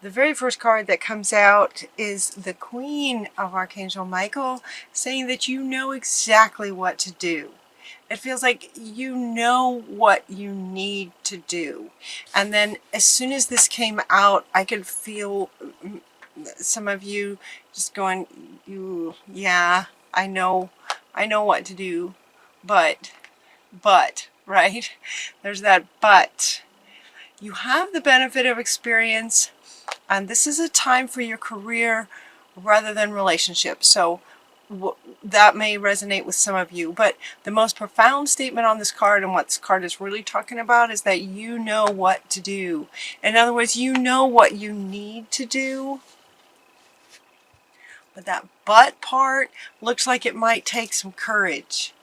The very first card that comes out is the Queen of Archangel Michael, saying that you know exactly what to do. It feels like you know what you need to do. And then as soon as this came out, I could feel some of you just going, yeah, I know what to do, but, right? There's that but. You have the benefit of experience, and this is a time for your career rather than relationships. So that may resonate with some of you, but the most profound statement on this card, and what this card is really talking about, is that you know what to do. In other words, you know what you need to do. But that but part looks like it might take some courage.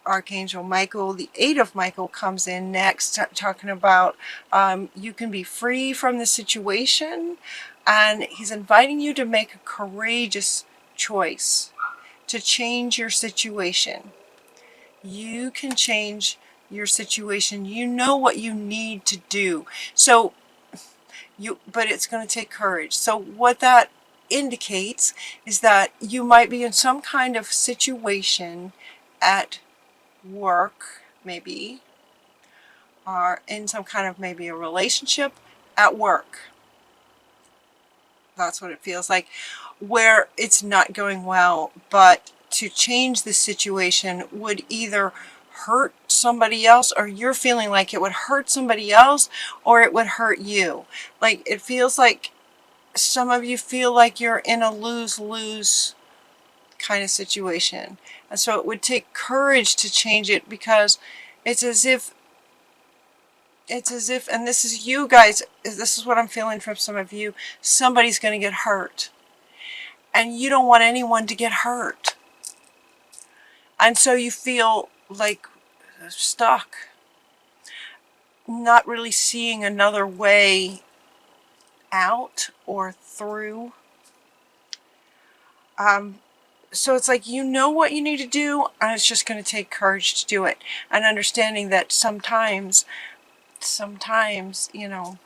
Archangel Michael, the Eight of Michael, comes in next, talking about you can be free from the situation, and he's inviting you to make a courageous choice to change your situation. You can change your situation. You know what you need to do. So but it's going to take courage. So what that indicates is that you might be in some kind of situation at work, maybe, or in some kind of maybe a relationship at work. That's what it feels like, where it's not going well, but to change the situation would either hurt somebody else, or you're feeling like it would hurt somebody else, or it would hurt you. Like, it feels like some of you feel like you're in a lose-lose kind of situation. And so it would take courage to change it, because it's as if, and this is you guys, this is what I'm feeling from some of you, somebody's going to get hurt. And you don't want anyone to get hurt. And so you feel like stuck, not really seeing another way out or through. So it's like you know what you need to do, and it's just going to take courage to do it. And understanding that sometimes, you know,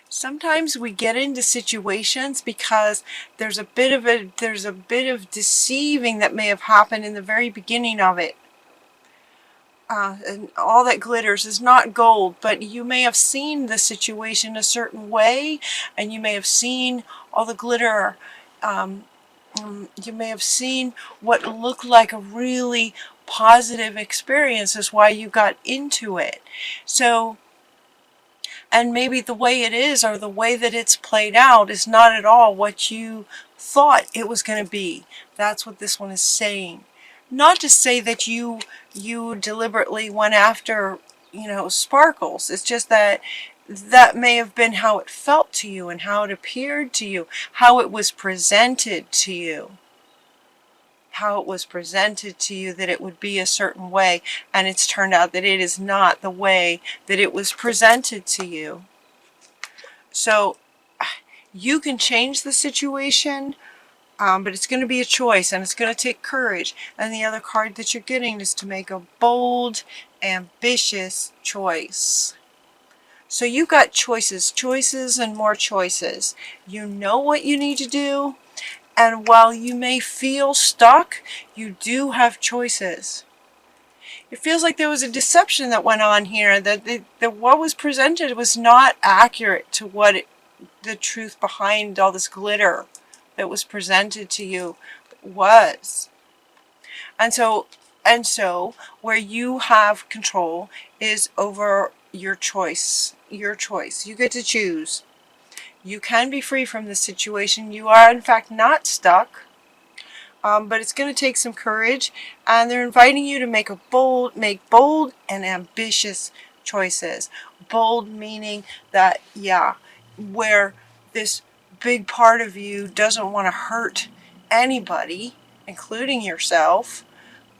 sometimes we get into situations because there's a bit of deceiving that may have happened in the very beginning of it. And all that glitters is not gold, but you may have seen the situation a certain way, and you may have seen all the glitter. You may have seen what looked like a really positive experience is why you got into it. So, and maybe the way it is, or the way that it's played out, is not at all what you thought it was going to be. That's what this one is saying. Not to say that you deliberately went after, you know, sparkles. It's just that may have been how it felt to you, and how it appeared to you, how it was presented to you. How it was presented to you that it would be a certain way, and it's turned out that it is not the way that it was presented to you. So you can change the situation, but it's going to be a choice, and it's going to take courage. And the other card that you're getting is to make a bold, ambitious choice. So you've got choices and more choices. You know what you need to do. And while you may feel stuck, you do have choices. It feels like there was a deception that went on here, that what was presented was not accurate to what the truth behind all this glitter that was presented to you was. And so where you have control is over your choice. Your choice. You get to choose. You can be free from this situation. You are, in fact, not stuck. But it's going to take some courage. And they're inviting you to make bold and ambitious choices. Bold meaning that, yeah, where this big part of you doesn't want to hurt anybody, including yourself,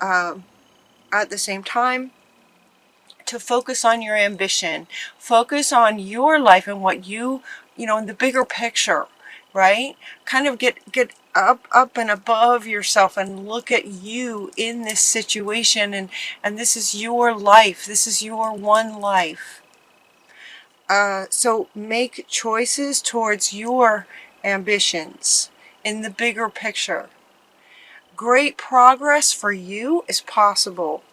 at the same time, to focus on your ambition. Focus on your life and what you know, in the bigger picture, right? Kind of get up and above yourself and look at you in this situation, and this is your life. This is your one life. So make choices towards your ambitions in the bigger picture. Great progress for you is possible.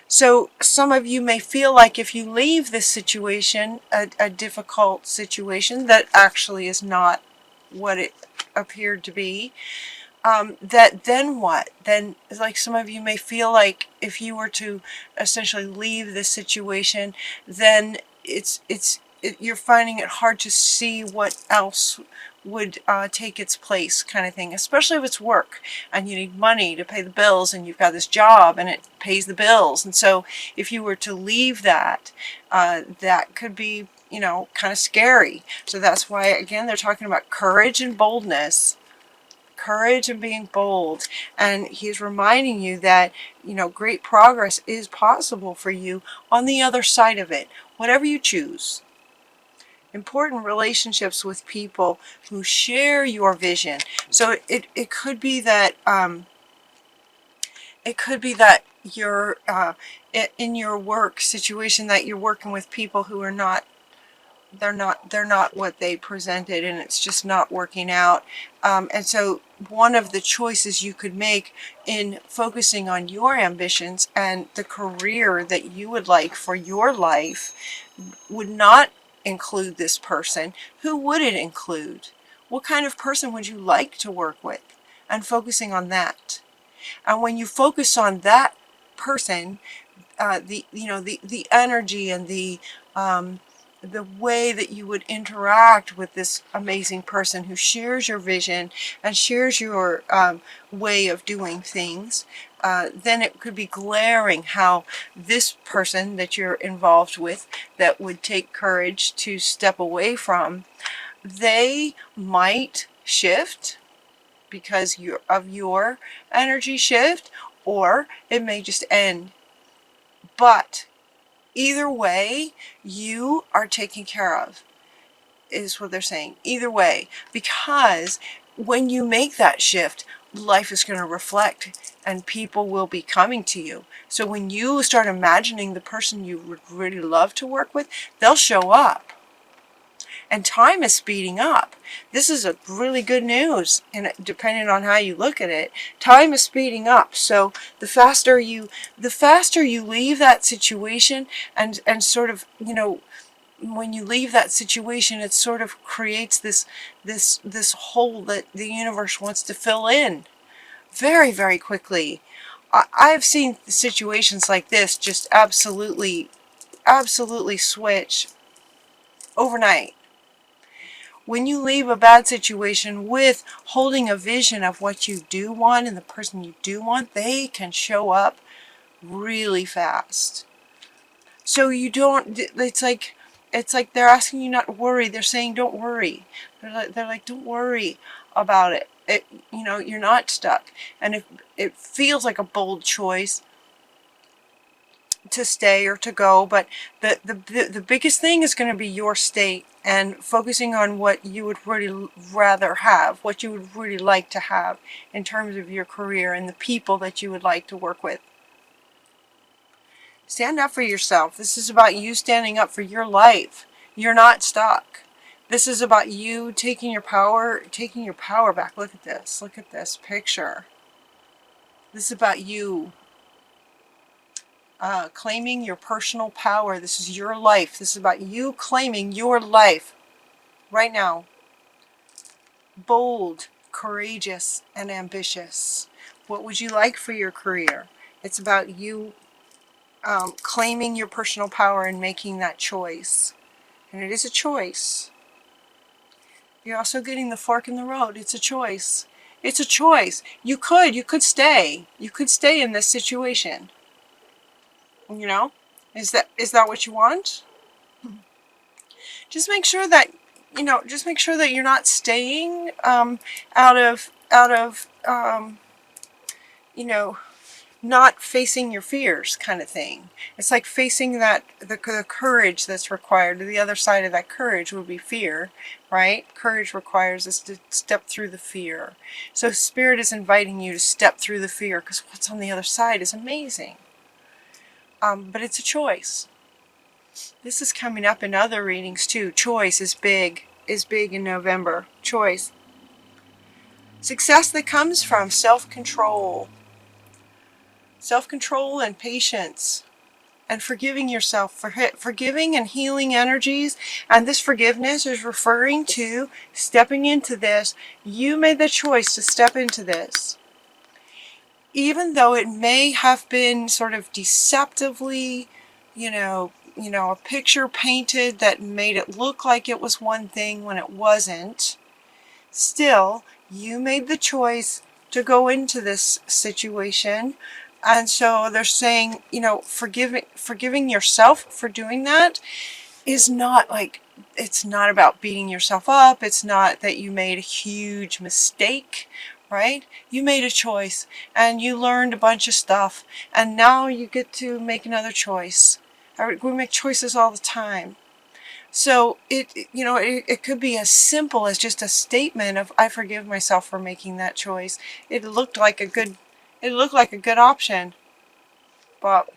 So some of you may feel like if you leave this situation, a difficult situation that actually is not what it appeared to be, that then what? Then, like, some of you may feel like if you were to essentially leave this situation, then you're finding it hard to see what else would take its place, kind of thing, especially if it's work and you need money to pay the bills and you've got this job and it pays the bills. And so if you were to leave that, that could be, you know, kind of scary. So that's why, again, they're talking about courage and boldness. Courage and being bold. And he's reminding you that, you know, great progress is possible for you on the other side of it, whatever you choose. Important relationships with people who share your vision. So it could be that you're in your work situation that you're working with people who are not, they're not what they presented, and it's just not working out. And so one of the choices you could make in focusing on your ambitions and the career that you would like for your life would not include this person. Who would it include? What kind of person would you like to work with? And focusing on that. And when you focus on that person, the energy and the way that you would interact with this amazing person who shares your vision and shares your way of doing things, then it could be glaring how this person that you're involved with that would take courage to step away from, they might shift because of your energy shift, or it may just end. But either way, you are taken care of, is what they're saying. Either way, because when you make that shift, life is going to reflect and people will be coming to you. So when you start imagining the person you would really love to work with, they'll show up. And time is speeding up. This is a really good news, and depending on how you look at it, time is speeding up. So the faster you leave that situation, and sort of, you know, when you leave that situation, it sort of creates this hole that the universe wants to fill in very, very quickly. I've seen situations like this just absolutely switch overnight. When you leave a bad situation with holding a vision of what you do want and the person you do want, they can show up really fast. So you don't, it's like they're asking you not to worry. They're saying don't worry. They're like don't worry about it. You know, you're not stuck. And if it feels like a bold choice to stay or to go, but the biggest thing is going to be your state and focusing on what you would really rather have, what you would really like to have in terms of your career and the people that you would like to work with. Stand up for yourself. This is about you standing up for your life. You're not stuck. This is about you taking your power back. Look at this. Look at this picture. This is about you claiming your personal power. This is your life. This is about you claiming your life right now. Bold, courageous, and ambitious. What would you like for your career? It's about you claiming your personal power and making that choice. And it is a choice. You're also getting the fork in the road. It's a choice. It's a choice. You could stay. You could stay in this situation. You know? Is that what you want? Just make sure that, you know, you're not staying out of you know, not facing your fears, kind of thing. It's like facing that the courage that's required. The other side of that courage would be fear, right? Courage requires us to step through the fear. So Spirit is inviting you to step through the fear, because what's on the other side is amazing. But it's a choice. This is coming up in other readings too. Choice is big in November. Choice. Success that comes from self-control. Self-control and patience. And forgiving yourself, forgiving and healing energies. And this forgiveness is referring to stepping into this. You made the choice to step into this. Even though it may have been sort of deceptively, a picture painted that made it look like it was one thing when it wasn't, still, you made the choice to go into this situation. And so they're saying, forgiving yourself for doing that is not like, it's not about beating yourself up. It's not that you made a huge mistake, right? You made a choice and you learned a bunch of stuff, and now you get to make another choice. We make choices all the time. So it could be as simple as just a statement of, I forgive myself for making that choice. It looked like a good option, but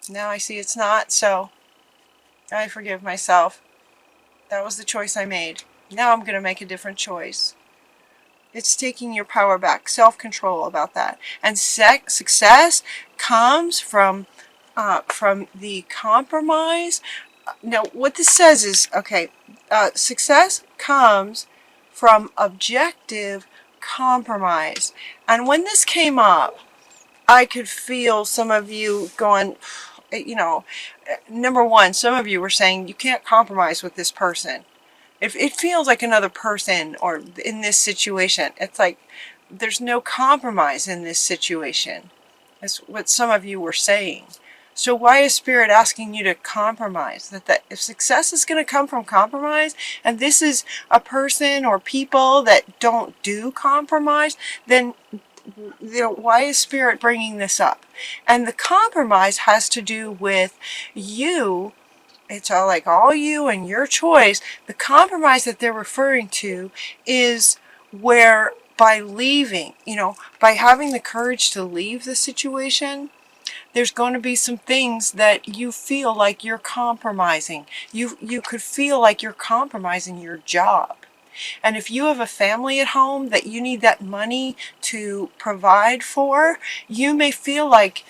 now I see it's not, so I forgive myself. That was the choice I made. Now I'm going to make a different choice. It's taking your power back, self-control about that. And success comes from the compromise. Now, what this says is, okay, success comes from objective compromise. And when this came up, I could feel some of you going, number one, some of you were saying you can't compromise with this person. If it feels like another person, or in this situation, it's like there's no compromise in this situation. That's what some of you were saying. So why is Spirit asking you to compromise? That if success is going to come from compromise, and this is a person or people that don't do compromise, then why is Spirit bringing this up? And the compromise has to do with you. It's all you and your choice. The compromise that they're referring to is where by leaving, by having the courage to leave the situation, there's going to be some things that you feel like you're compromising. You could feel like you're compromising your job. And if you have a family at home that you need that money to provide for, you may feel like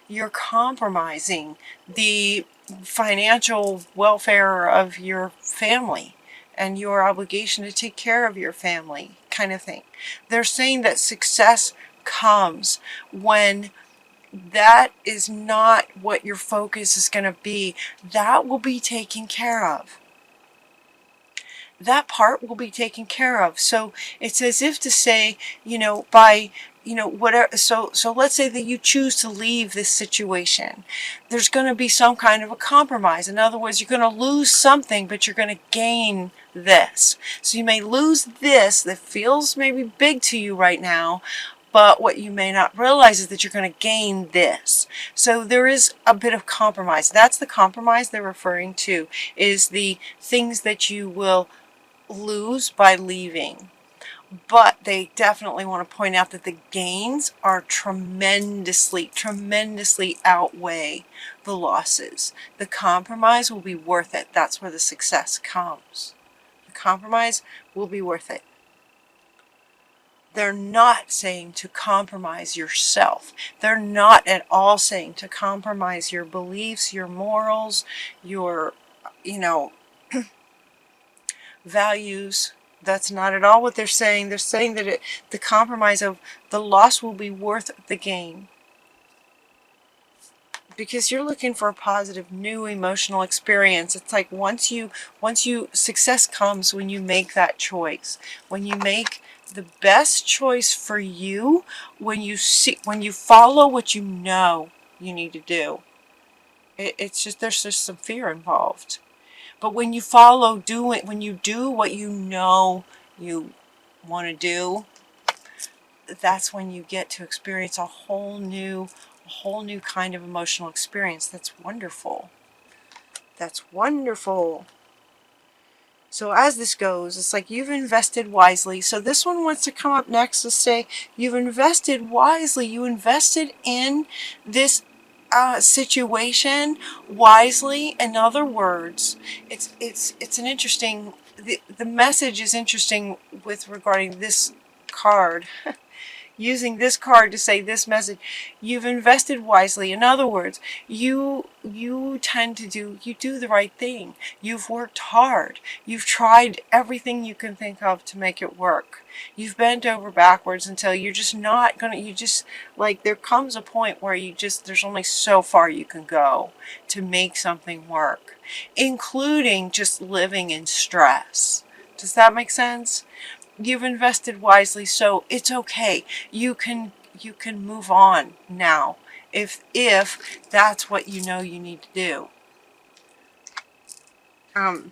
you're compromising the financial welfare of your family and your obligation to take care of your family, kind of thing. They're saying that success comes when that is not what your focus is going to be. That will be taken care of. That part will be taken care of. So it's as if to say, whatever. So let's say that you choose to leave this situation. There's going to be some kind of a compromise. In other words, you're going to lose something, but you're going to gain this. So you may lose this that feels maybe big to you right now, but what you may not realize is that you're going to gain this. So there is a bit of compromise. That's the compromise they're referring to, is the things that you will lose by leaving. But they definitely want to point out that the gains are tremendously outweigh the losses. The compromise will be worth it. That's where the success comes. The compromise will be worth it. They're not saying to compromise yourself. They're not at all saying to compromise your beliefs, your morals, your, values. That's not at all what they're saying. They're saying that the compromise of the loss will be worth the gain. Because you're looking for a positive, new emotional experience. It's like once you success comes when you make that choice. When you make the best choice for you, when you follow what you know you need to do. It's just, there's just some fear involved. But when you when you do what you know you want to do, that's when you get to experience a whole new kind of emotional experience. That's wonderful. That's wonderful. So as this goes, it's like you've invested wisely. So this one wants to come up next to say you've invested wisely. You invested in this situation wisely. In other words, it's an interesting, the message is interesting with regarding this card. Using this card to say this message, you've invested wisely. In other words, you tend to do the right thing. You've worked hard. You've tried everything you can think of to make it work. You've bent over backwards until you're just not gonna, you just, like, there comes a point where there's only so far you can go to make something work, including just living in stress. Does that make sense? You've invested wisely, so it's okay. You can move on now if that's what you know you need to do. All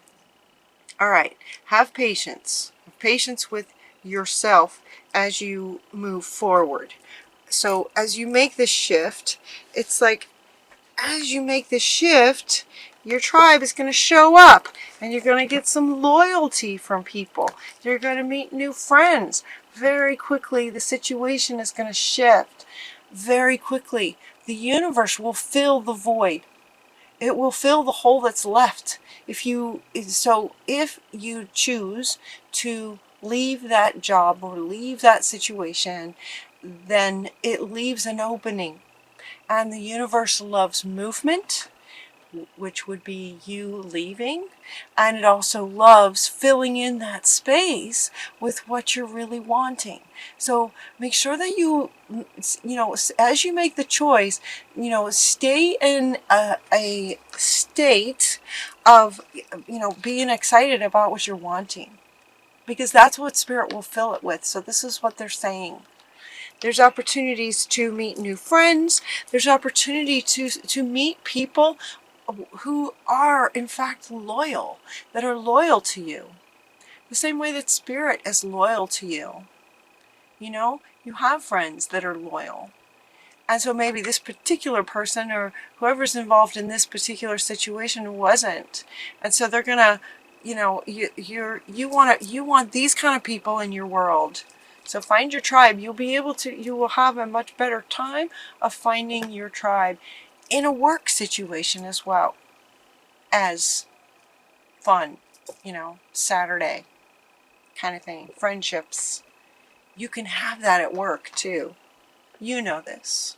right. Have patience. Have patience with yourself as you move forward. So as you make this shift, it's like, as you make this shift, your tribe is going to show up and you're going to get some loyalty from people. You're going to meet new friends. Very quickly, the situation is going to shift. Very quickly, the universe will fill the void. It will fill the hole that's left. If you choose to leave that job or leave that situation, then it leaves an opening. And the universe loves movement, which would be you leaving, and it also loves filling in that space with what you're really wanting. So make sure that you as you make the choice, stay in a state of, being excited about what you're wanting, because that's what Spirit will fill it with. So this is what they're saying. There's opportunities to meet new friends. There's opportunity to meet people who are, in fact, loyal, that are loyal to you. The same way that Spirit is loyal to you. You have friends that are loyal. And so maybe this particular person or whoever's involved in this particular situation wasn't. And so they're going to, you want these kind of people in your world. So find your tribe. You will have a much better time of finding your tribe in a work situation as well as fun, Saturday kind of thing, friendships. You can have that at work too. You know this.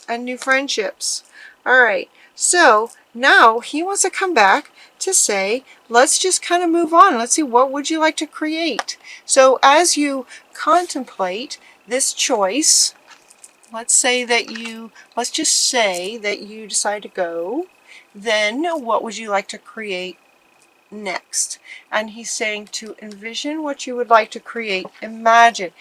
And new friendships. All right. So now he wants to come back to say, let's just kind of move on. Let's see, what would you like to create? So as you contemplate this choice, let's just say that you decide to go, then what would you like to create next? And he's saying to envision what you would like to create. Imagine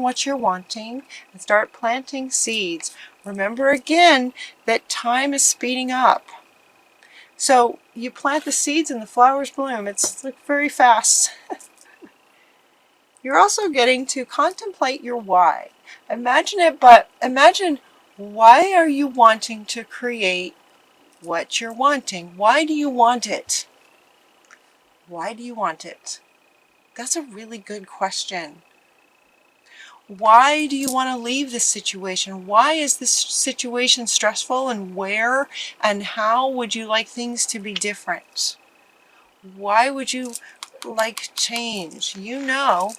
what you're wanting and start planting seeds. Remember again that time is speeding up. So you plant the seeds and the flowers bloom. It's like very fast. You're also getting to contemplate your why. Imagine it, but imagine, why are you wanting to create what you're wanting? Why do you want it? Why do you want it? That's a really good question. Why do you want to leave this situation? Why is this situation stressful, and where and how would you like things to be different? Why would you like change? You know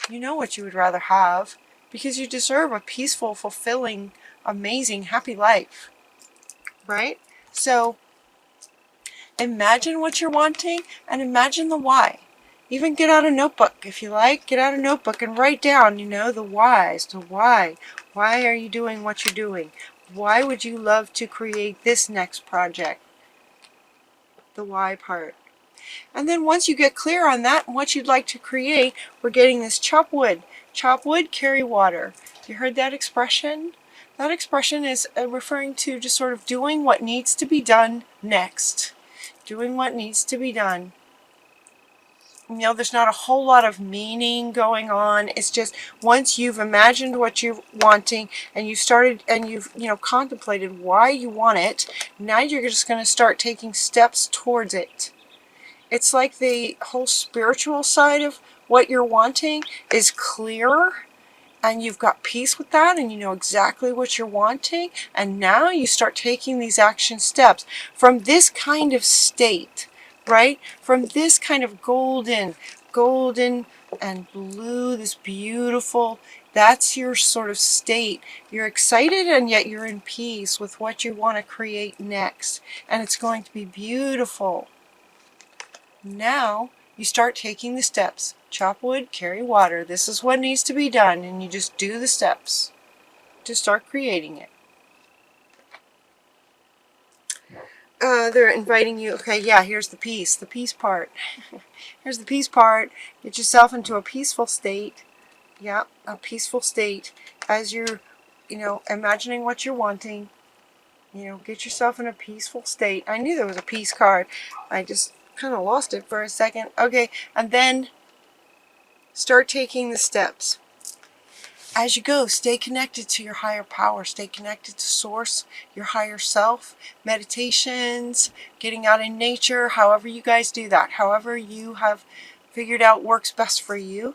what you would rather have, because you deserve a peaceful, fulfilling, amazing, happy life, right? So imagine what you're wanting and imagine the why. Even get out a notebook if you like. Get out a notebook and write down, the whys. The why. Why are you doing what you're doing? Why would you love to create this next project? The why part. And then once you get clear on that and what you'd like to create, we're getting this chop wood. Chop wood, carry water. You heard that expression? That expression is referring to just sort of doing what needs to be done next. Doing what needs to be done. There's not a whole lot of meaning going on. It's just once you've imagined what you're wanting and you started and you've contemplated why you want it, now you're just going to start taking steps towards it. It's like the whole spiritual side of what you're wanting is clearer, and you've got peace with that, and you know exactly what you're wanting, and now you start taking these action steps from this kind of state, right? From this kind of golden and blue, this beautiful, that's your sort of state. You're excited and yet you're in peace with what you want to create next, and it's going to be beautiful. Now you start taking the steps. Chop wood, carry water. This is what needs to be done, and you just do the steps to start creating it. They're inviting you. Okay, yeah, here's the peace part. Here's the peace part. Get yourself into a peaceful state. Yeah, a peaceful state as you're, imagining what you're wanting. Get yourself in a peaceful state. I knew there was a peace card. I just kind of lost it for a second. Okay, and then start taking the steps. As you go, stay connected to your higher power. Stay connected to source, your higher self, meditations, getting out in nature, however you guys do that, however you have figured out works best for you.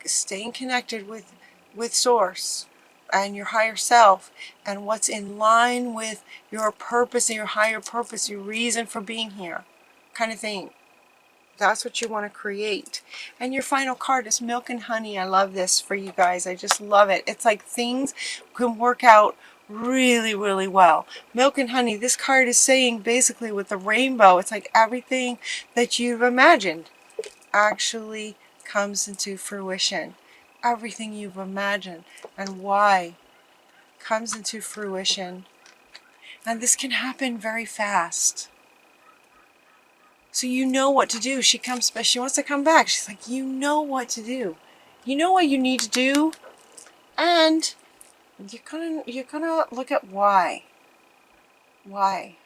Staying connected with source and your higher self and what's in line with your purpose and your higher purpose, your reason for being here, kind of thing. That's what you want to create. And your final card is milk and honey. I love this for you guys. I just love it. It's like things can work out really, really well. Milk and honey. This card is saying basically with the rainbow, it's like everything that you've imagined actually comes into fruition. Everything you've imagined and why comes into fruition. And this can happen very fast. So you know what to do. She wants to come back. She's like, you know what to do. You know what you need to do. And you're gonna look at why. Why.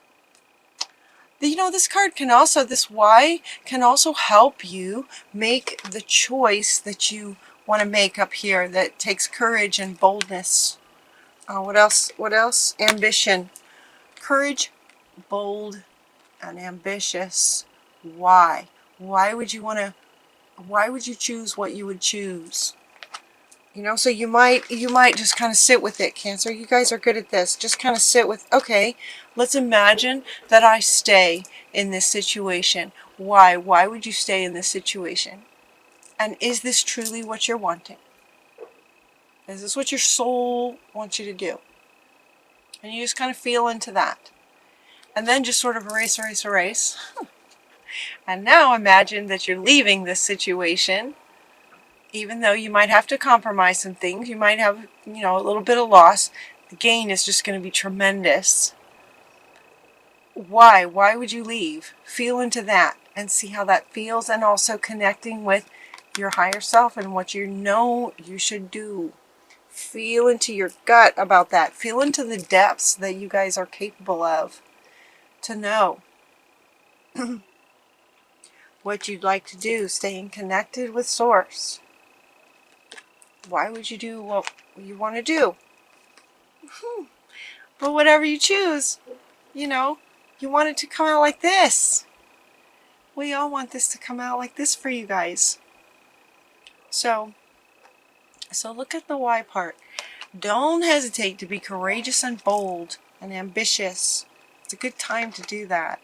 This card this why can also help you make the choice that you want to make up here that takes courage and boldness. What else? What else? Ambition. Courage, bold, and ambitious. Why? Why would you choose what you would choose? So you might just kind of sit with it, Cancer. You guys are good at this. Just kind of sit with, okay, let's imagine that I stay in this situation. Why? Why would you stay in this situation? And is this truly what you're wanting? Is this what your soul wants you to do? And you just kind of feel into that. And then just sort of erase. And now imagine that you're leaving this situation, even though you might have to compromise some things. You might have, a little bit of loss. The gain is just going to be tremendous. Why? Why would you leave? Feel into that and see how that feels, and also connecting with your higher self and what you know you should do. Feel into your gut about that. Feel into the depths that you guys are capable of to know what you'd like to do, staying connected with source. Why would you do what you want to do? But whatever you choose, you want it to come out like this. We all want this to come out like this for you guys. So look at the why part. Don't hesitate to be courageous and bold and ambitious. It's a good time to do that.